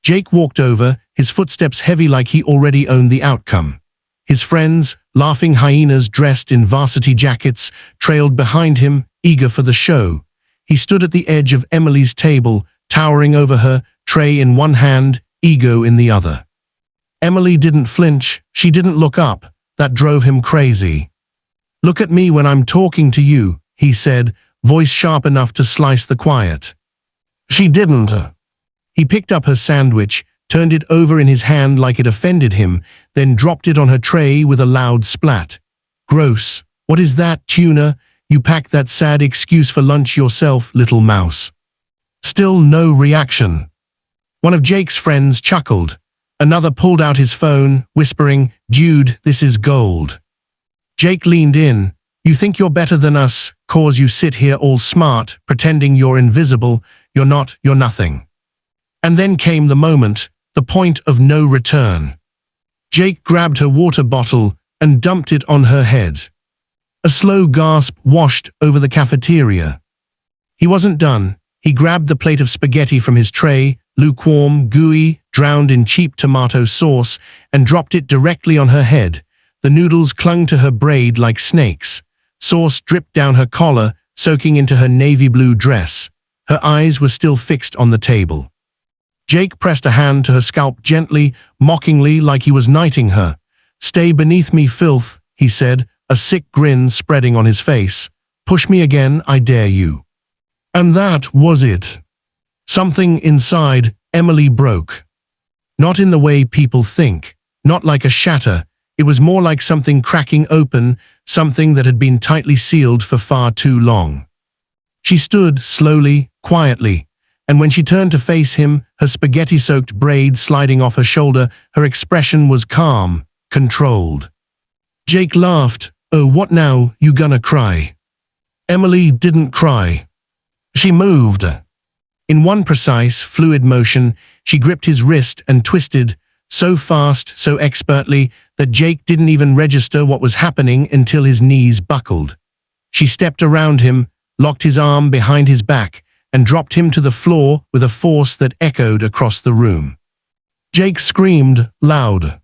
Jake walked over, his footsteps heavy like he already owned the outcome. His friends, laughing hyenas dressed in varsity jackets, trailed behind him, eager for the show. He stood at the edge of Emily's table, towering over her, tray in one hand, ego in the other. Emily didn't flinch, she didn't look up. That drove him crazy. "Look at me when I'm talking to you," he said, voice sharp enough to slice the quiet. She didn't. He picked up her sandwich, turned it over in his hand like it offended him, then dropped it on her tray with a loud splat. "Gross. What is that, tuna? You packed that sad excuse for lunch yourself, little mouse." Still no reaction. One of Jake's friends chuckled. Another pulled out his phone, whispering, "Dude, this is gold." Jake leaned in. "You think you're better than us, 'cause you sit here all smart, pretending you're invisible. You're not, you're nothing." And then came the moment, the point of no return. Jake grabbed her water bottle and dumped it on her head. A slow gasp washed over the cafeteria. He wasn't done. He grabbed the plate of spaghetti from his tray, lukewarm, gooey, drowned in cheap tomato sauce, and dropped it directly on her head. The noodles clung to her braid like snakes. Sauce dripped down her collar, soaking into her navy blue dress. Her eyes were still fixed on the table. Jake pressed a hand to her scalp gently, mockingly, like he was knighting her. "Stay beneath me, filth," he said, a sick grin spreading on his face. "Push me again, I dare you." And that was it. Something inside Emily broke. Not in the way people think, not like a shatter. It was more like something cracking open, something that had been tightly sealed for far too long. She stood slowly, quietly, and when she turned to face him, her spaghetti-soaked braid sliding off her shoulder, her expression was calm, controlled. Jake laughed. "Oh, what now, you gonna cry?" Emily didn't cry. She moved. In one precise, fluid motion, she gripped his wrist and twisted, so fast, so expertly, that Jake didn't even register what was happening until his knees buckled. She stepped around him, locked his arm behind his back, and dropped him to the floor with a force that echoed across the room. Jake screamed, loud.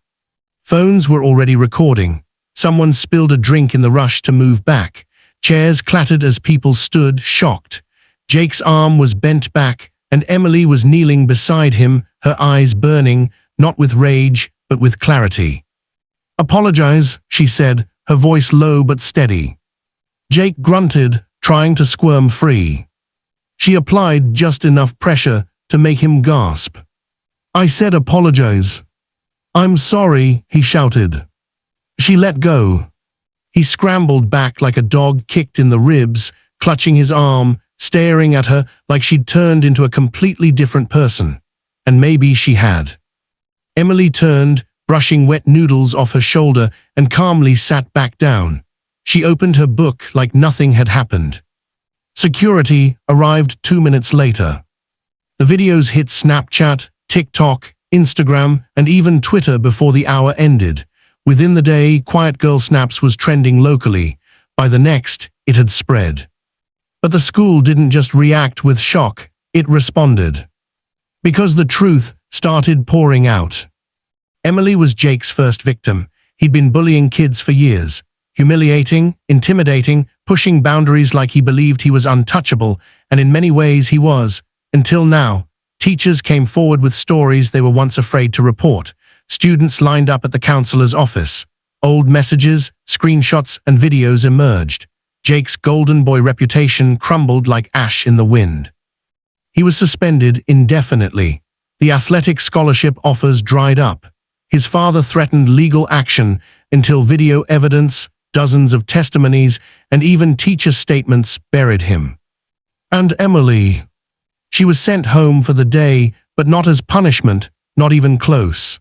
Phones were already recording. Someone spilled a drink in the rush to move back. Chairs clattered as people stood, shocked. Jake's arm was bent back, and Emily was kneeling beside him, her eyes burning, not with rage, but with clarity. "Apologize," she said, her voice low but steady. Jake grunted, trying to squirm free. She applied just enough pressure to make him gasp. "I said apologize." "I'm sorry," he shouted. She let go. He scrambled back like a dog kicked in the ribs, clutching his arm, staring at her like she'd turned into a completely different person. And maybe she had. Emily turned, brushing wet noodles off her shoulder, and calmly sat back down. She opened her book like nothing had happened. Security arrived 2 minutes later. The videos hit Snapchat, TikTok, Instagram, and even Twitter before the hour ended. Within the day, Quiet Girl Snaps was trending locally. By the next, it had spread. But the school didn't just react with shock, it responded. Because the truth started pouring out. Emily was Jake's first victim. He'd been bullying kids for years. Humiliating, intimidating, pushing boundaries like he believed he was untouchable, and in many ways he was. Until now, teachers came forward with stories they were once afraid to report. Students lined up at the counselor's office. Old messages, screenshots, and videos emerged. Jake's golden boy reputation crumbled like ash in the wind. He was suspended indefinitely. The athletic scholarship offers dried up. His father threatened legal action until video evidence, dozens of testimonies, and even teacher statements buried him. And Emily. She was sent home for the day, but not as punishment, not even close.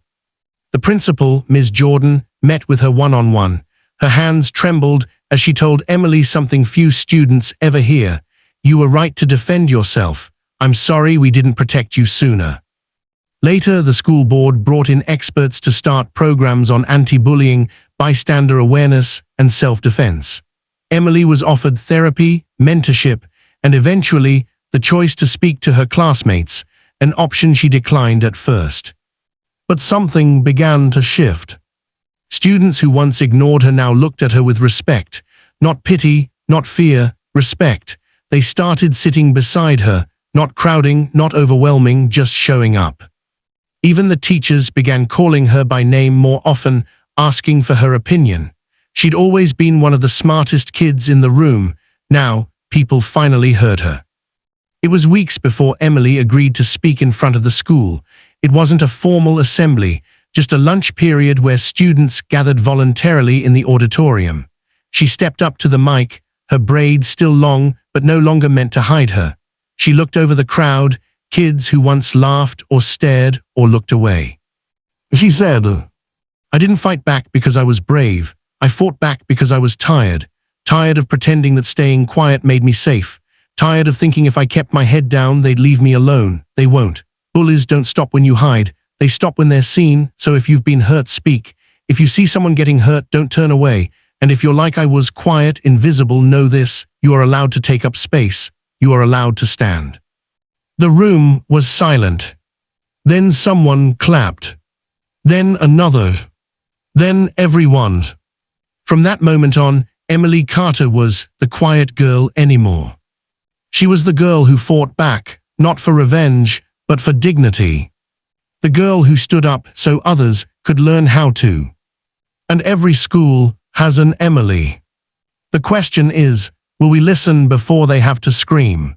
The principal, Ms. Jordan, met with her one-on-one. Her hands trembled as she told Emily something few students ever hear. "You were right to defend yourself. I'm sorry we didn't protect you sooner." Later, the school board brought in experts to start programs on anti-bullying, bystander awareness, and self-defense. Emily was offered therapy, mentorship, and eventually the choice to speak to her classmates, an option she declined at first. But something began to shift. Students who once ignored her now looked at her with respect. Not pity, not fear, respect. They started sitting beside her, not crowding, not overwhelming, just showing up. Even the teachers began calling her by name more often, asking for her opinion. She'd always been one of the smartest kids in the room. Now, people finally heard her. It was weeks before Emily agreed to speak in front of the school. It wasn't a formal assembly, just a lunch period where students gathered voluntarily in the auditorium. She stepped up to the mic, her braids still long but no longer meant to hide her. She looked over the crowd, kids who once laughed or stared or looked away. She said, "I didn't fight back because I was brave. I fought back because I was tired. Tired of pretending that staying quiet made me safe. Tired of thinking if I kept my head down, they'd leave me alone. They won't. Bullies don't stop when you hide. They stop when they're seen, so if you've been hurt, speak. If you see someone getting hurt, don't turn away. And if you're like I was, quiet, invisible, know this, you are allowed to take up space. You are allowed to stand." The room was silent. Then someone clapped. Then another. Then everyone. From that moment on, Emily Carter was the quiet girl anymore. She was the girl who fought back, not for revenge, but for dignity. The girl who stood up so others could learn how to. And every school has an Emily. The question is, will we listen before they have to scream?